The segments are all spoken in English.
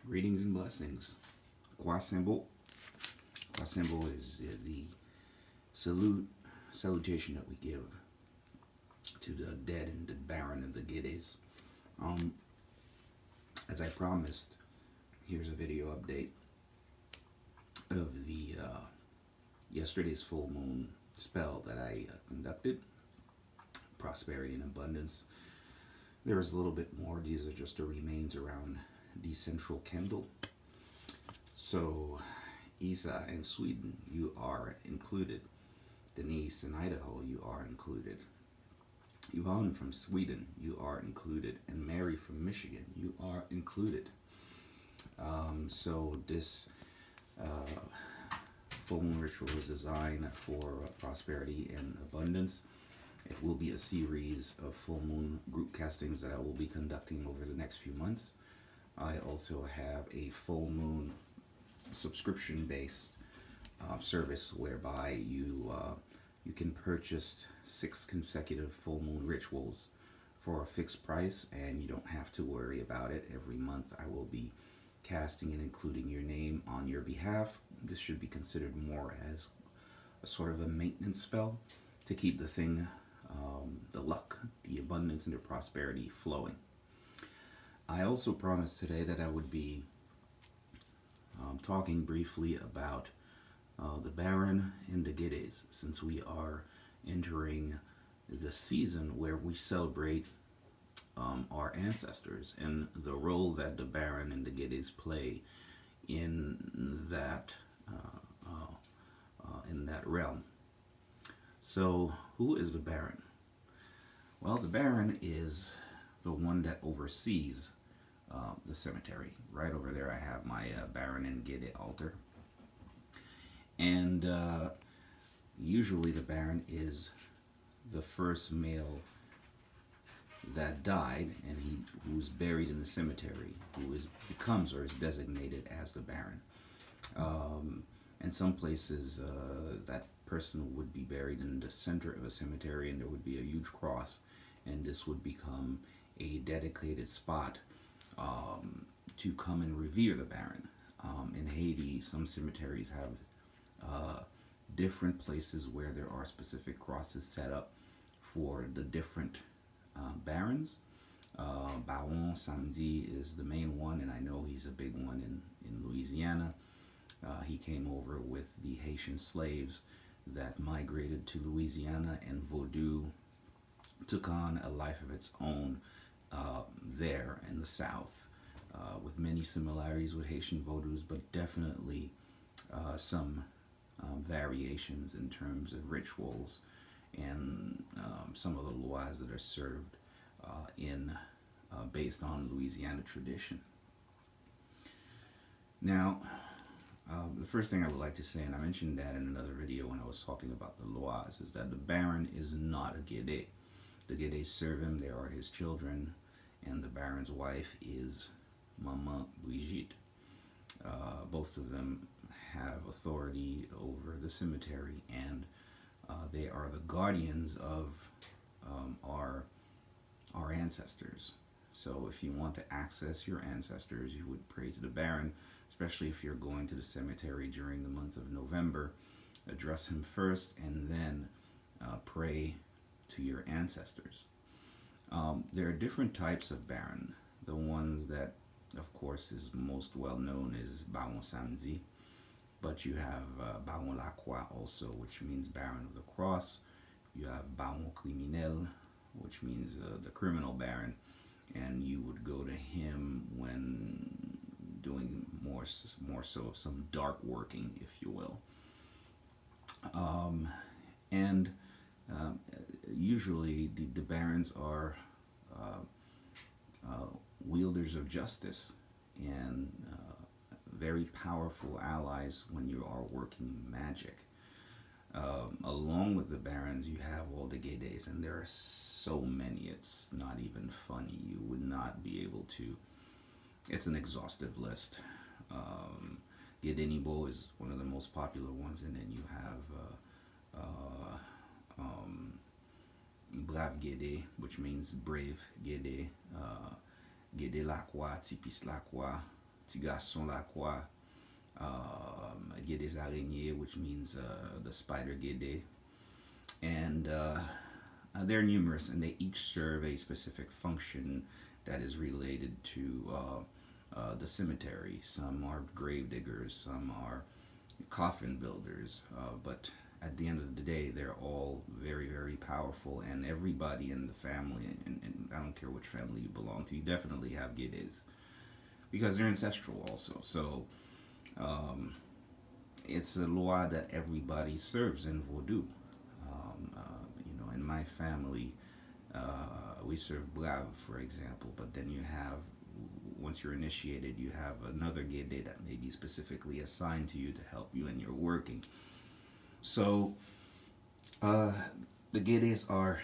Greetings and blessings. Kwa symbol. Kwa symbol is the salutation that we give to the dead and the Baron of the Guedes. As I promised, here's a video update of the yesterday's full moon spell that I conducted. Prosperity and abundance. There is a little bit more. These are just the remains around the central candle. So Isa in Sweden, you are included. Denise in Idaho, you are included. Yvonne from Sweden, you are included. And Mary from Michigan, you are included. So this full moon ritual is designed for prosperity and abundance. It will be a series of full moon group castings that I will be conducting over the next few months. I also have a full moon subscription-based service whereby you can purchase 6 consecutive full moon rituals for a fixed price, and you don't have to worry about it. Every month I will be casting and including your name on your behalf. This should be considered more as a sort of a maintenance spell to keep the thing, the luck, the abundance, and the prosperity flowing. I also promised today that I would be talking briefly about the Baron and the Guedes, since we are entering the season where we celebrate our ancestors and the role that the Baron and the Guedes play in that realm. So, who is the Baron? Well, the Baron is the one that oversees the cemetery. Right over there I have my Baron and Guede altar. And usually the Baron is the first male that died and who's buried in the cemetery, who becomes or is designated as the Baron. In some places that person would be buried in the center of a cemetery, and there would be a huge cross, and this would become a dedicated spot to come and revere the Baron. In Haiti, some cemeteries have different places where there are specific crosses set up for the different barons. Baron Samedi is the main one, and I know he's a big one in Louisiana. He came over with the Haitian slaves that migrated to Louisiana, and Vaudou took on a life of its own there in the South, with many similarities with Haitian Vaudous, but definitely some variations in terms of rituals and some of the lois that are served based on Louisiana tradition. Now, the first thing I would like to say, and I mentioned that in another video when I was talking about the lois, is that the Baron is not a Guede. The Guedes serve him, they are his children, and the Baron's wife is Maman Brigitte. Both of them have authority over the cemetery, and they are the guardians of our ancestors. So if you want to access your ancestors, you would pray to the Baron, especially if you're going to the cemetery during the month of November. Address him first, and then pray to your ancestors. There are different types of Baron. The ones that, of course, is most well known is Baron Samedi, but you have Baron Lacroix also, which means Baron of the Cross. You have Baron Criminel, which means the criminal Baron, and you would go to him when doing more so some dark working, if you will. Usually the barons are wielders of justice and very powerful allies when you are working magic. Along with the barons, you have all the Guedes, and there are so many, it's not even funny. You would not be able to, it's an exhaustive list. Guedenibo is one of the most popular ones, and then you have Brave Guede, which means brave Guede, Guede Lacroix, Tipis Lacroix, petit garçon la croix, Guedes araignées, which means the spider Guede. And they're numerous, and they each serve a specific function that is related to the cemetery. Some are grave diggers, some are coffin builders, but at the end of the day, they're all very, very powerful, and everybody in the family, and I don't care which family you belong to, you definitely have Guedes because they're ancestral also. So it's a loi that everybody serves in Vodou. In my family, we serve Brave, for example, but then you have, once you're initiated, you have another Guede that may be specifically assigned to you to help you in your working. So the Guedes are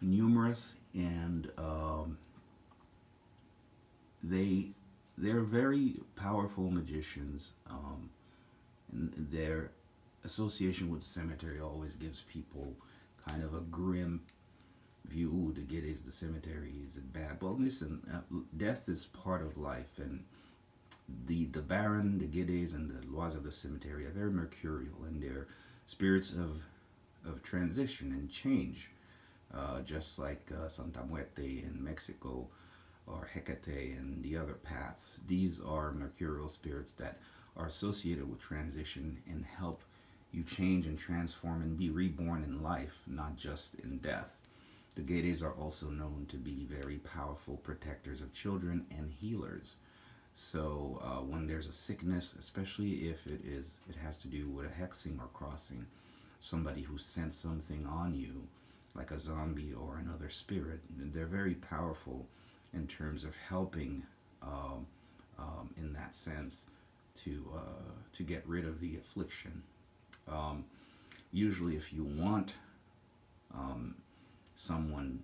numerous, and they're very powerful magicians. And their association with the cemetery always gives people kind of a grim view. Ooh, the Guedes, the cemetery is bad. Well, listen, death is part of life, and the Baron, the Guedes, and the Lois of the cemetery are very mercurial, and they're spirits of transition and change, just like Santa Muerte in Mexico, or Hecate and the other paths. These are mercurial spirits that are associated with transition and help you change and transform and be reborn in life, not just in death. The Guedes are also known to be very powerful protectors of children and healers. So when there's a sickness, especially if it has to do with a hexing or crossing, somebody who sent something on you, like a zombie or another spirit, they're very powerful in terms of helping in that sense to get rid of the affliction. Usually if you want someone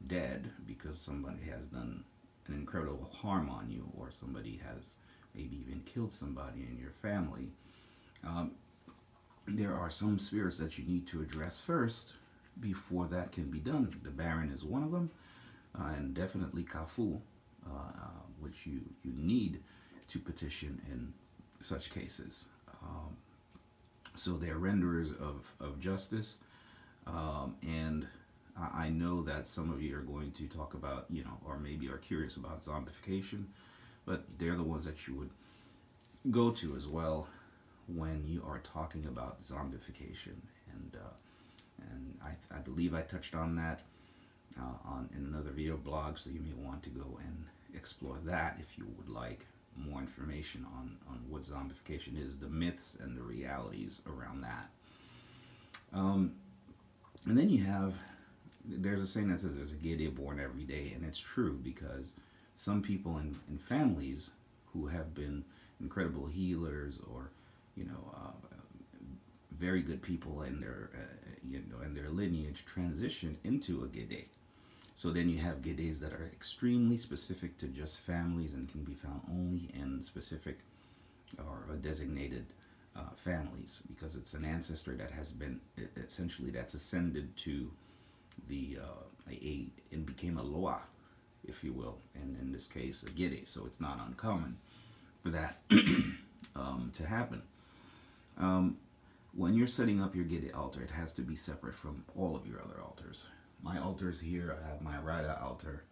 dead because somebody has done an incredible harm on you, or somebody has maybe even killed somebody in your family, there are some spirits that you need to address first before that can be done. The Baron is one of them, and definitely Kafu, which you need to petition in such cases. So they're renderers of justice, and I know that some of you are going to talk about, or maybe are curious about zombification, but they're the ones that you would go to as well when you are talking about zombification. And I believe I touched on that in another video blog, so you may want to go and explore that if you would like more information on what zombification is, the myths and the realities around that. And then there's a saying that says there's a Guede born every day, and it's true, because some people in families who have been incredible healers, or very good people in their in their lineage, transition into a Guede. So then you have Guedes that are extremely specific to just families and can be found only in specific or designated families, because it's an ancestor that has been essentially, that's ascended to the and became a Loa, if you will, and in this case a Guede. So it's not uncommon for that to happen. When you're setting up your Guede altar, it has to be separate from all of your other altars. My altars here, I have my Rada altar,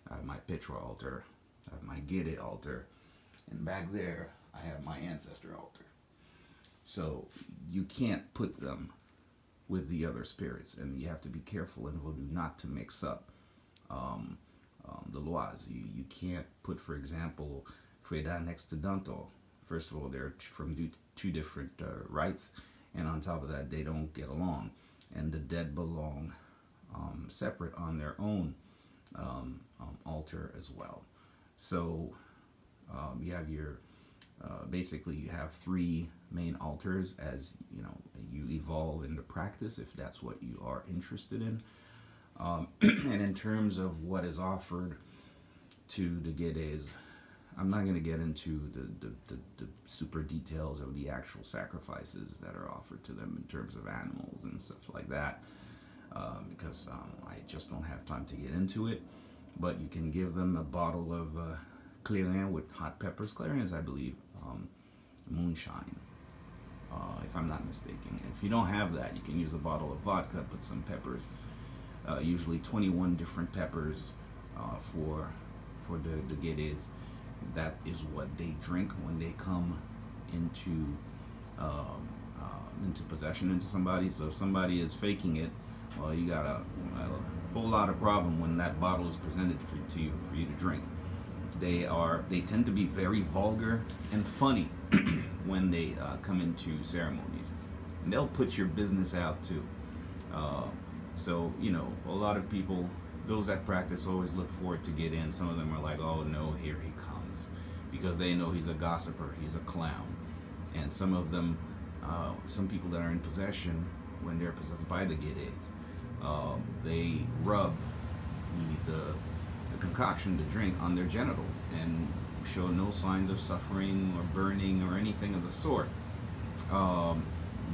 I have my Petra altar, I have my Guede altar, and back there I have my ancestor altar. So you can't put them with the other spirits, and you have to be careful in Vodou not to mix up the lois. You can't put, for example, Freda next to Danto. First of all, they're from two different rites, and on top of that, they don't get along, and the dead belong separate on their own altar as well. So you have your basically you have three main altars as you evolve into practice, if that's what you are interested in. And in terms of what is offered to the Guedes, I'm not going to get into the super details of the actual sacrifices that are offered to them in terms of animals and stuff like that, because I just don't have time to get into it. But you can give them a bottle of clairin with hot peppers. Clairin is, I believe, moonshine, if I'm not mistaken. If you don't have that, you can use a bottle of vodka, put some peppers, usually 21 different peppers for the Guedes. That is what they drink when they come into possession into somebody. So if somebody is faking it, well, you got a whole lot of problem when that bottle is presented to you for you to drink. They tend to be very vulgar and funny when they come into ceremonies, and they'll put your business out too. So you know, a lot of people, those that practice, always look forward to get in. Some of them are like, oh no, here he comes, because they know he's a gossiper, he's a clown. And some of them, some people that are in possession, when they're possessed by the Guedes, they rub the concoction to drink on their genitals and show no signs of suffering or burning or anything of the sort.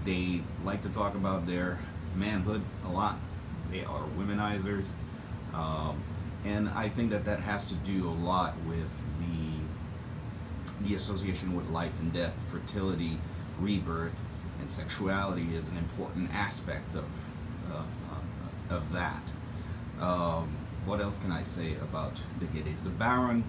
They like to talk about their manhood a lot. They are womenizers, and I think that has to do a lot with the association with life and death. Fertility, rebirth, and sexuality is an important aspect of that. What else can I say about the Guedes? The Baron,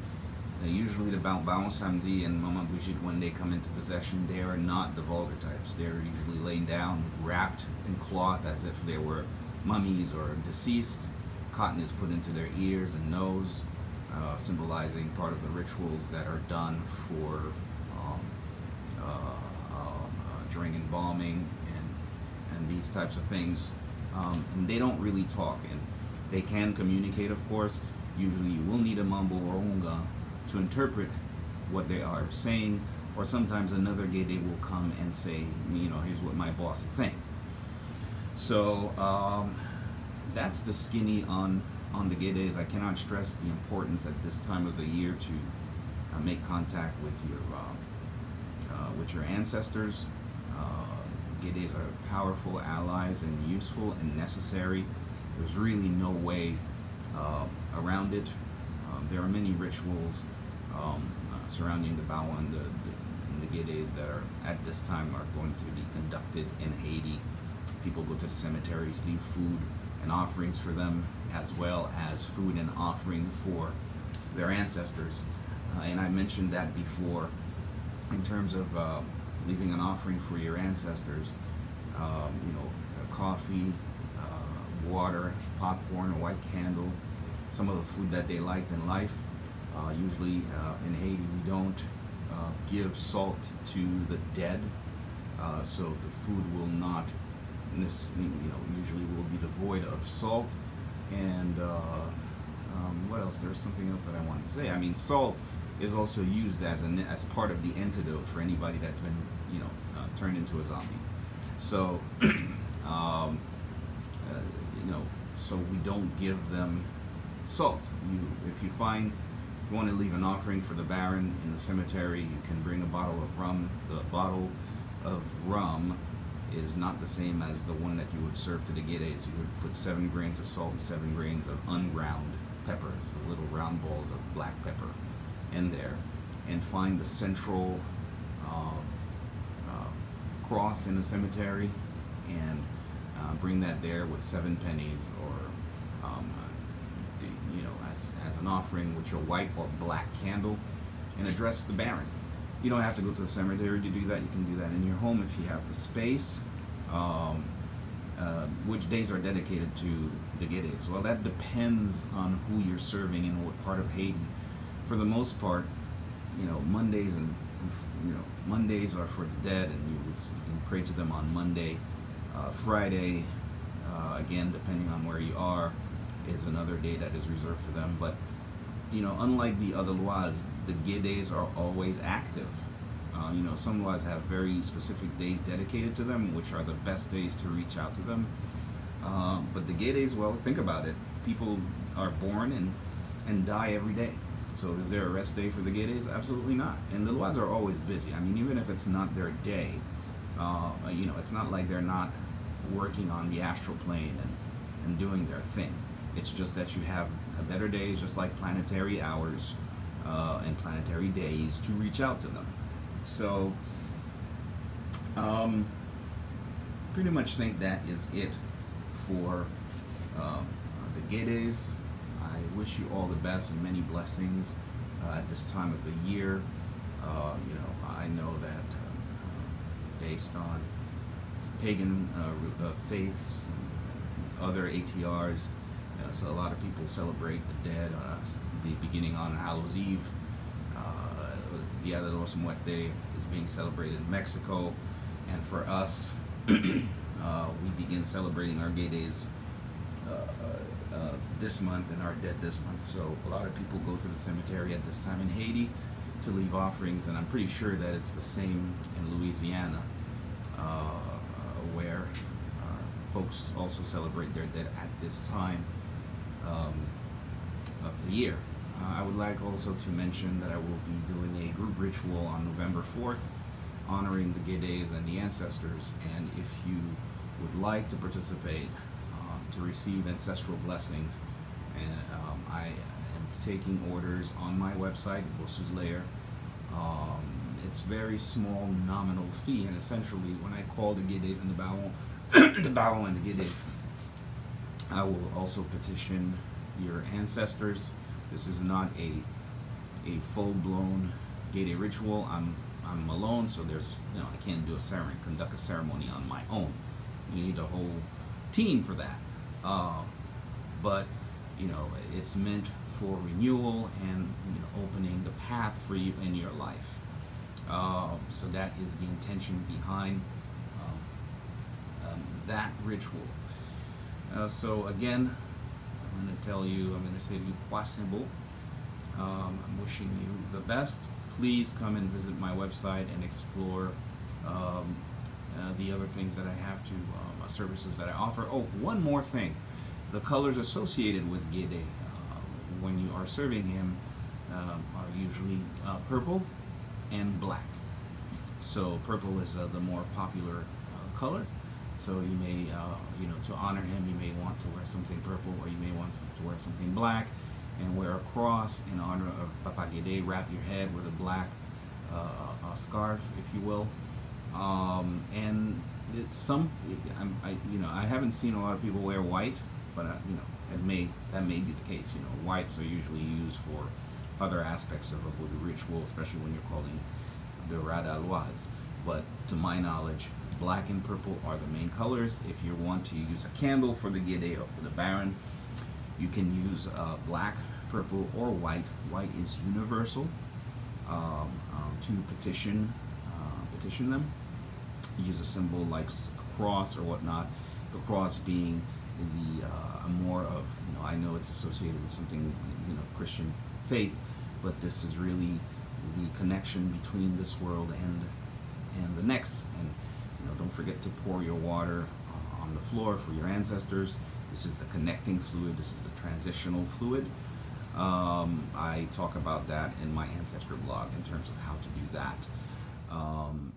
usually the Baron Samedi and Maman Brigitte, when they come into possession, they are not the vulgar types. They're usually laying down, wrapped in cloth as if they were mummies or deceased. Cotton is put into their ears and nose, symbolizing part of the rituals that are done for during embalming and these types of things. And they don't really talk, and they can communicate, of course. Usually you will need a mambo or unga to interpret what they are saying, or sometimes another Guede will come and say, you know, here's what my boss is saying. So that's the skinny on the Guedes. I cannot stress the importance at this time of the year to make contact with your ancestors. Guedes are powerful allies and useful and necessary. There's really no way around it. There are many rituals surrounding the Bawa and the Guedes that are at this time are going to be conducted in Haiti. People go to the cemeteries, leave food and offerings for them, as well as food and offering for their ancestors. And I mentioned that before in terms of leaving an offering for your ancestors. You know, coffee, water, popcorn, a white candle, some of the food that they liked in life. Usually in Haiti we don't give salt to the dead, so the food will not, usually will be devoid of salt. And what else? There's something else that I wanted to say. I mean, salt is also used as part of the antidote for anybody that's been, turned into a zombie. So, so we don't give them salt. If you find you want to leave an offering for the Baron in the cemetery, you can bring a bottle of rum. The bottle of rum is not the same as the one that you would serve to the Guedes. You would put 7 grains of salt and 7 grains of unground pepper, so little round balls of black pepper in there, and find the central cross in the cemetery and bring that there with 7 pennies, or as an offering with your white or black candle, and address the Baron. You don't have to go to the cemetery to do that. You can do that in your home if you have the space. Which days are dedicated to the Guedes? Well, that depends on who you're serving and what part of Haiti. For the most part, Mondays Mondays are for the dead, and you can pray to them on Monday. Friday, again, depending on where you are, is another day that is reserved for them. But unlike the other lois, the Guedes are always active. Some lois have very specific days dedicated to them, which are the best days to reach out to them. But the Guedes, well, think about it. People are born and die every day. So is there a rest day for the Guedes? Absolutely not. And the lois are always busy. I mean, even if it's not their day, it's not like they're not working on the astral plane and doing their thing. It's just that you have a better days, just like planetary hours and planetary days to reach out to them. So, pretty much think that is it for the Guedes. I wish you all the best and many blessings at this time of the year. You know, I know that based on pagan faiths, and other ATRs, so a lot of people celebrate the dead beginning on Hallows Eve. Dia de los Muertos is being celebrated in Mexico, and for us, we begin celebrating our Guedes this month and our dead this month. So a lot of people go to the cemetery at this time in Haiti to leave offerings, and I'm pretty sure that it's the same in Louisiana, where folks also celebrate their dead at this time of the year. I would like also to mention that I will be doing a group ritual on November 4th, honoring the Guedes and the ancestors, and if you would like to participate to receive ancestral blessings, and I am taking orders on my website, Bossou's Lair. It's very small nominal fee, and essentially when I call the Guedes and the Baron and the Guedes, I will also petition your ancestors. This is not a full-blown Guede ritual. I'm alone, so there's, you know, I can't do a ceremony, conduct a ceremony on my own. You need a whole team for that. But you know, it's meant for renewal and, you know, opening the path for you in your life. So that is the intention behind that ritual. So again, I'm going to tell you, I'm going to say to you, Poisson. I'm wishing you the best. Please come and visit my website and explore the other things that I have to, services that I offer. Oh, one more thing. The colors associated with Guede when you are serving him are usually purple and black. So purple is the more popular color. So you may, you know, to honor him, you may want to wear something purple, or you may want to wear something black, and wear a cross in honor of Papa Guede. Wrap your head with a black scarf, if you will. And it's you know, I haven't seen a lot of people wear white, but you know, that may be the case. You know, whites are usually used for other aspects of a voodoo ritual, especially when you're calling the Radaloise. But to my knowledge, black and purple are the main colors. If you want to use a candle for the Guede or for the Baron, you can use black, purple, or white. White is universal to petition them. Use a symbol like a cross or whatnot. The cross being the more of, you know, I know it's associated with something, you know, Christian faith, but this is really the connection between this world and the next. And you know, don't forget to pour your water on the floor for your ancestors. This is the connecting fluid. This is the transitional fluid. I talk about that in my ancestor blog in terms of how to do that.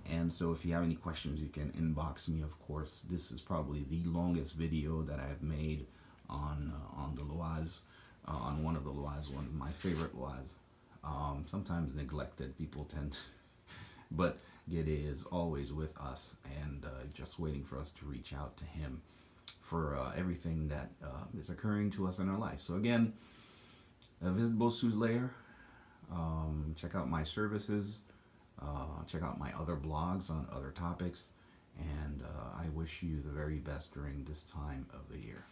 And so if you have any questions, you can inbox me, of course. This is probably the longest video that I've made on the Loise, on one of the Loise, one of my favorite Loise. Sometimes neglected, people tend to, but Guede is always with us, and just waiting for us to reach out to him for everything that is occurring to us in our life. So again, visit Bossou's Lair, check out my services, check out my other blogs on other topics, and I wish you the very best during this time of the year.